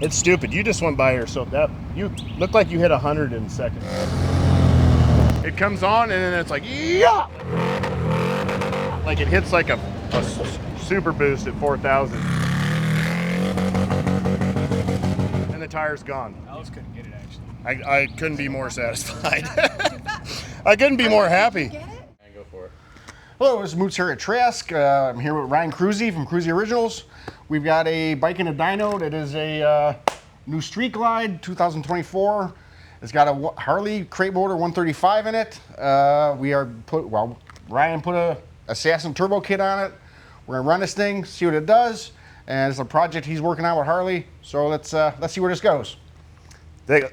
It's stupid. You just went by here, so that you look like you hit 100 in seconds. It comes on and then it's like, yeah! Like it hits like a super boost at 4,000. And the tire's gone. Alex couldn't get it actually. I couldn't be more satisfied. I couldn't be more happy. Go for it. Hello, this is Moots here at Trask. I'm here with Ryan Kruesi from Kruesi Originals. We've got a bike in a dyno that is a new Street Glide 2024. It's got a Harley crate motor 135 in it. Ryan put a Assassin turbo kit on it. We're gonna run this thing, see what it does, and it's a project he's working on with Harley. So let's see where this goes.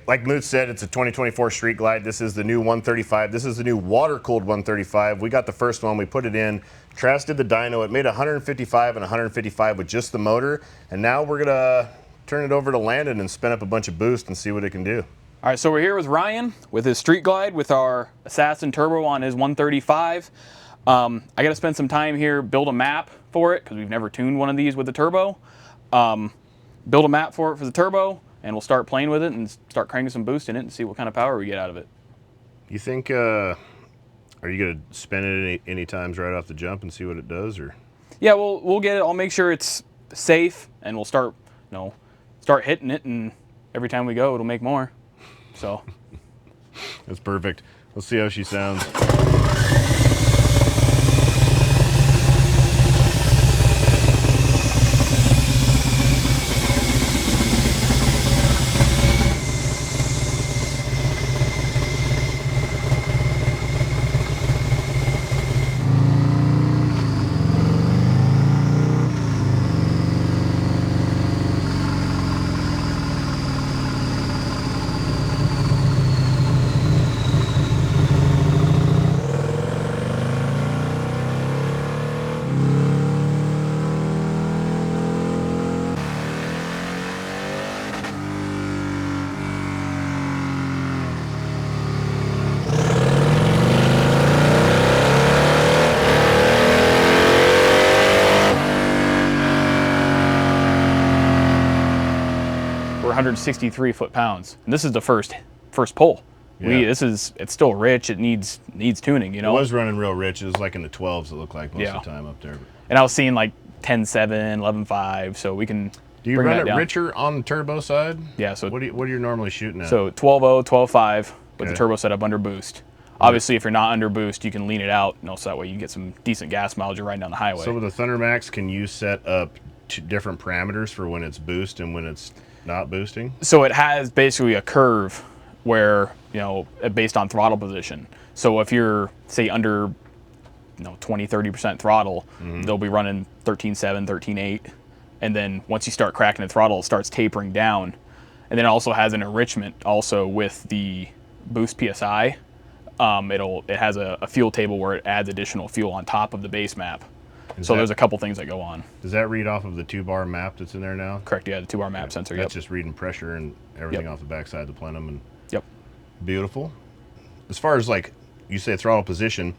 Like Moots said, it's a 2024 Street Glide. This is the new 135. This is the new water-cooled 135. We got the first one. We put it in. Trask did the dyno. It made 155 and 155 with just the motor. And now we're going to turn it over to Landon and spin up a bunch of boost and see what it can do. All right, so we're here with Ryan with his Street Glide with our Assassin turbo on his 135. I got to spend some time here, build a map for it because we've never tuned one of these with the turbo. Build a map for it for the turbo. And we'll start playing with it and start cranking some boost in it and see what kind of power we get out of it. You think, are you going to spin it any times right off the jump and see what it does? Or? Yeah, we'll get it. I'll make sure it's safe and we'll start, start hitting it, and every time we go, it'll make more. So. That's perfect. Let's see how she sounds. We're 163 foot-pounds, and this is the first pull. Yeah. It's still rich. It needs tuning. It was running real rich. It was like in the 12s. It looked like most of the time up there. And I was seeing like 10.7, 11.5, so we can. Do you run it richer on the turbo side? Yeah. So what are you normally shooting at? So 12.0, 12.5 with the turbo setup under boost. Obviously, if you're not under boost, you can lean it out, so that way you can get some decent gas mileage riding down the highway. So with the Thunder Max, can you set up different parameters for when it's boost and when it's not boosting? So it has basically a curve where, based on throttle position. So if you're, say, under 20-30% throttle, they'll be running 13.7, 13.8, and then once you start cracking the throttle, it starts tapering down. And then it also has an enrichment also with the boost PSI. It has a fuel table where it adds additional fuel on top of the base map. So there's a couple things that go on. Does that read off of the 2-bar map that's in there now? Correct, yeah, the 2-bar map sensor. That's just reading pressure and everything off the backside of the plenum. And beautiful. As far as like you say throttle position,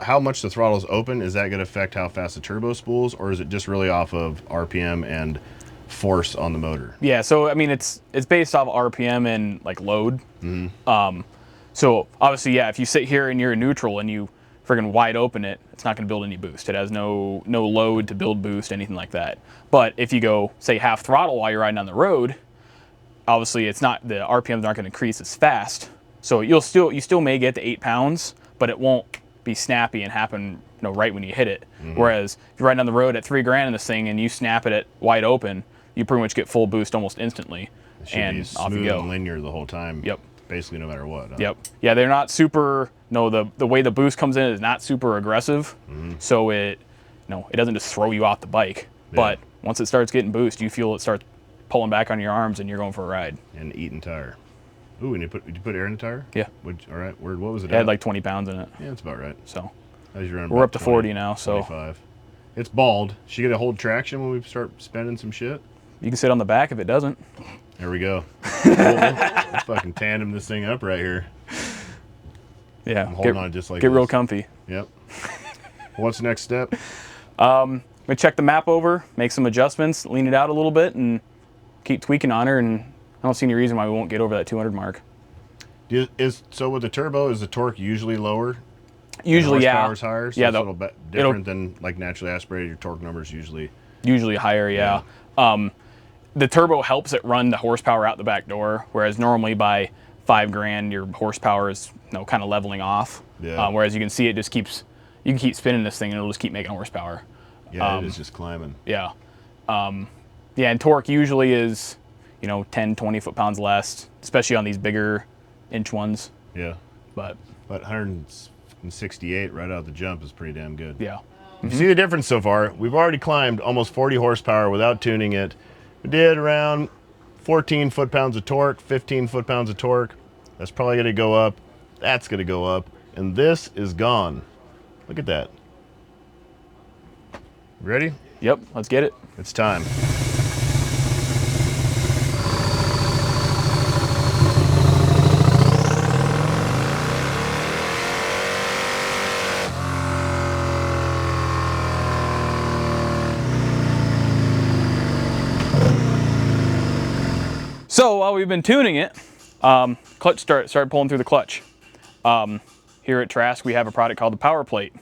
how much the throttle's open, is that going to affect how fast the turbo spools, or is it just really off of RPM and force on the motor? Yeah, so I mean it's based off RPM and like load. So obviously, yeah, if you sit here and you're in neutral and you friggin' wide open it, it's not going to build any boost. It has no load to build boost, anything like that. But if you go, say, half throttle while you're riding on the road, obviously the RPMs aren't going to increase as fast. So you still may get to 8 pounds, but it won't be snappy and happen right when you hit it. Whereas if you're riding on the road at $3,000 in this thing and you snap it at wide open, you pretty much get full boost almost instantly. It should be smooth and linear the whole time. Yep. Basically, no matter what. Huh? Yep. Yeah, they're not super. The way the boost comes in is not super aggressive, so it doesn't just throw you off the bike. Yeah. But once it starts getting boost, you feel it start pulling back on your arms, and you're going for a ride. And eating tire. Ooh, and did you put air in the tire? Yeah. All right. What was it? It had like 20 pounds in it. Yeah, that's about right. So. As you're we're up to 40 now. 25. So. It's bald. Should you get a hold traction when we start spending some shit? You can sit on the back if it doesn't. There we go. Let's fucking tandem this thing up right here. Yeah. I'm holding on just like Get real comfy. Yep. What's the next step? We check the map over, make some adjustments, lean it out a little bit, and keep tweaking on her, and I don't see any reason why we won't get over that 200 mark. So with the turbo, is the torque usually lower? Usually, yeah. Horsepower's higher, so yeah, it's a little bit different than like naturally aspirated. Your torque numbers usually higher, yeah. The turbo helps it run the horsepower out the back door, whereas normally by $5,000 your horsepower is kind of leveling off. Yeah. Whereas you can see it just keeps, you can keep spinning this thing and it'll just keep making horsepower. Yeah, it is just climbing. Yeah. Yeah, and torque usually is 10, 20 foot-pounds less, especially on these bigger inch ones. Yeah. But 168 right out the jump is pretty damn good. yeah. You see the difference so far? We've already climbed almost 40 horsepower without tuning it. We did around 14 foot-pounds of torque, 15 foot-pounds of torque. That's probably going to go up. That's going to go up. And this is gone. Look at that. Ready? Yep, let's get it. It's time. So while we've been tuning it, clutch started pulling through the clutch. Here at Trask, we have a product called the Power Plate.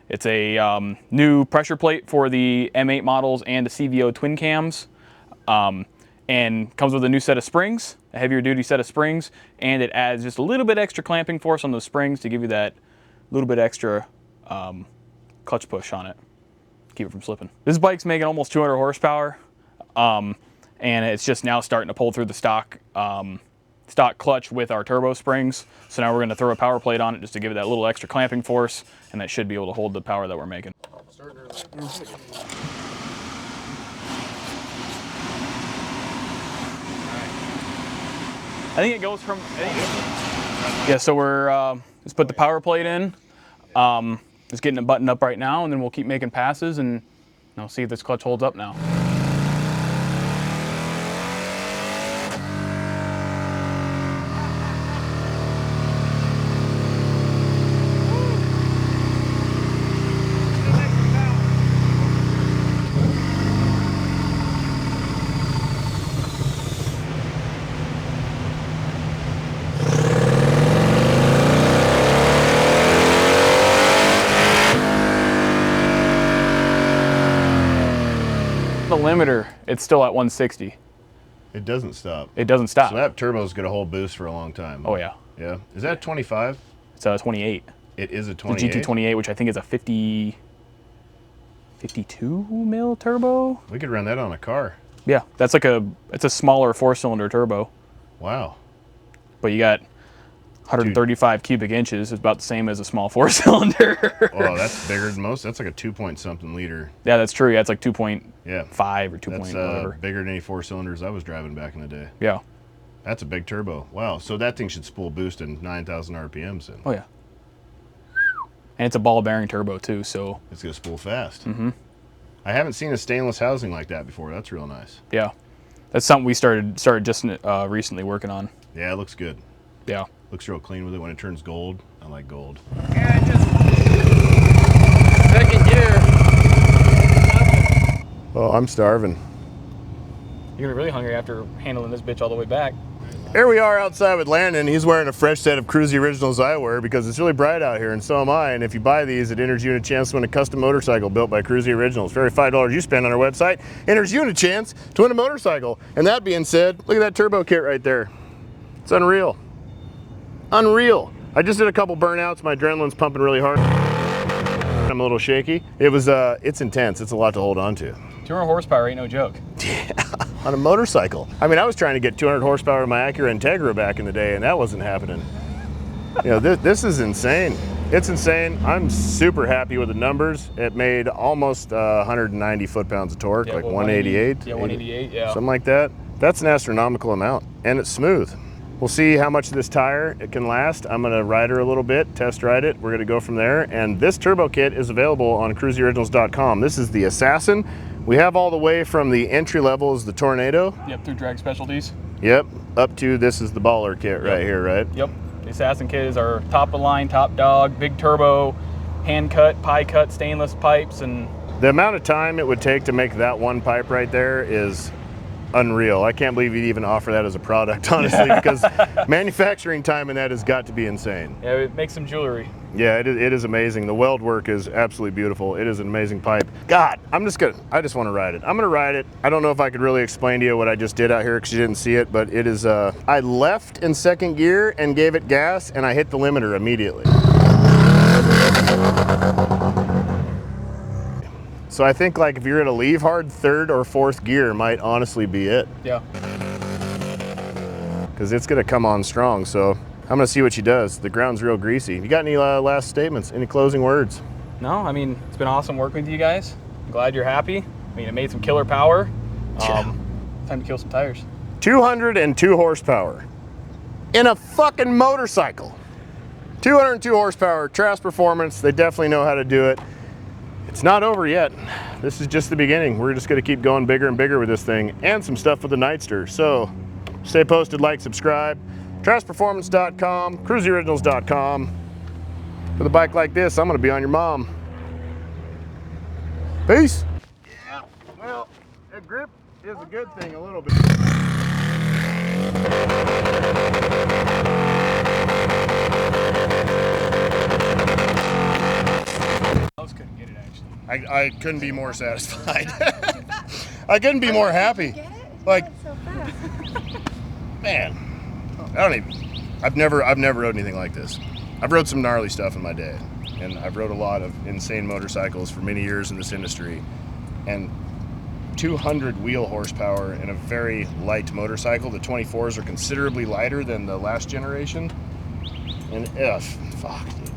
It's a new pressure plate for the M8 models and the CVO twin cams, and comes with a new set of springs, a heavier duty set of springs, and it adds just a little bit extra clamping force on those springs to give you that little bit extra clutch push on it, keep it from slipping. This bike's making almost 200 horsepower. And it's just now starting to pull through the stock clutch with our turbo springs. So now we're going to throw a power plate on it just to give it that little extra clamping force, and that should be able to hold the power that we're making. I think it goes from, yeah, so we're, let's put the power plate in. Just getting it buttoned up right now, and then we'll keep making passes and see if this clutch holds up now. The limiter, it's still at 160. It doesn't stop. It doesn't stop. So that turbo's got a whole boost for a long time. Oh yeah. Yeah. Is that 25? It's a 28. It is a 28? The GT28, which I think is a 52 mil turbo. We could run that on a car. Yeah, that's like it's a smaller 4-cylinder turbo. Wow. But you got 135 cubic inches. It's about the same as a small 4-cylinder. Oh, that's bigger than most. That's like a 2-point-something liter. Yeah, that's true. Yeah, it's like 2.5 or 2. That's whatever. bigger than any 4-cylinders I was driving back in the day. Yeah. That's a big turbo. Wow. So that thing should spool boost in 9,000 RPMs then. Oh yeah. And it's a ball bearing turbo too, so it's gonna spool fast. Mm-hmm. I haven't seen a stainless housing like that before. That's real nice. Yeah, that's something we started just recently working on. Yeah, it looks good. Yeah, looks real clean with it when it turns gold. I like gold. Yeah, just second gear. Oh, I'm starving. You're gonna be really hungry after handling this bitch all the way back. Here we are outside with Landon. He's wearing a fresh set of Kruesi'S Originals I wear because it's really bright out here, and so am I. And if you buy these, it enters you in a chance to win a custom motorcycle built by Kruesi'S Originals. For every $5 you spend on our website, enters you in a chance to win a motorcycle. And that being said, look at that turbo kit right there. It's unreal. Unreal. I just did a couple burnouts. My adrenaline's pumping really hard. I'm a little shaky. It's intense. It's a lot to hold on to. 200 horsepower ain't no joke. Yeah, on a motorcycle. I mean, I was trying to get 200 horsepower in my Acura Integra back in the day, and that wasn't happening. This is insane. It's insane. I'm super happy with the numbers. It made almost 190 foot-pounds of torque, like 188. Yeah, 188, yeah. Something like that. That's an astronomical amount, and it's smooth. We'll see how much of this tire it can last. I'm gonna ride her a little bit, test ride it. We're gonna go from there. And this turbo kit is available on Kruesi'sOriginals.com. This is the Assassin. We have all the way from the entry level is the Tornado. Yep, through Drag Specialties. Yep, up to this is the Baller kit right here, right? Yep, the Assassin kit is our top of the line, top dog, big turbo, hand cut, pie cut, stainless pipes, and the amount of time it would take to make that one pipe right there is unreal. I can't believe you'd even offer that as a product, honestly, because manufacturing time in that has got to be insane. Yeah, it makes some jewelry. Yeah, it is amazing. The weld work is absolutely beautiful. It is an amazing pipe. God, I just want to ride it. I'm gonna ride it. I don't know if I could really explain to you what I just did out here because you didn't see it, but it is, I left in second gear and gave it gas and I hit the limiter immediately. So I think like if you're gonna leave hard, third or fourth gear might honestly be it. Yeah. Because it's gonna come on strong. So I'm gonna see what she does. The ground's real greasy. You got any last statements? Any closing words? No, I mean, it's been awesome working with you guys. I'm glad you're happy. I mean, it made some killer power. Time to kill some tires. 202 horsepower in a fucking motorcycle. 202 horsepower, Trask Performance. They definitely know how to do it. It's not over yet. This is just the beginning. We're just gonna keep going bigger and bigger with this thing and some stuff with the Nightster. So stay posted, like, subscribe. TraskPerformance.com, Kruesi'S.com. With a bike like this, I'm gonna be on your mom. Peace. Yeah, well, a grip is a good thing a little bit. Couldn't get it actually. I couldn't be more satisfied. I couldn't be more happy. Like, so fast. man, I've never rode anything like this. I've rode some gnarly stuff in my day, and I've rode a lot of insane motorcycles for many years in this industry, and 200 wheel horsepower in a very light motorcycle. The 24s are considerably lighter than the last generation, and fuck, dude.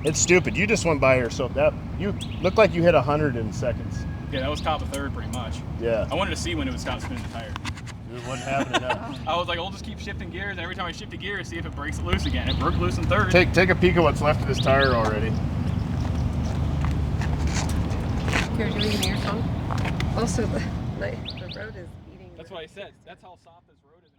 It's stupid. You just went by here, so that you looked like you hit 100 in seconds. Yeah, that was top of third pretty much. Yeah. I wanted to see when it would stop spinning the tire. It wasn't happening now. I was like, I'll just keep shifting gears, and every time I shift a gear, see if it breaks it loose again. It broke loose in third. Take a peek at what's left of this tire already. Here, do we need your phone? Also, the road is eating. That's what I said. That's how soft this road is.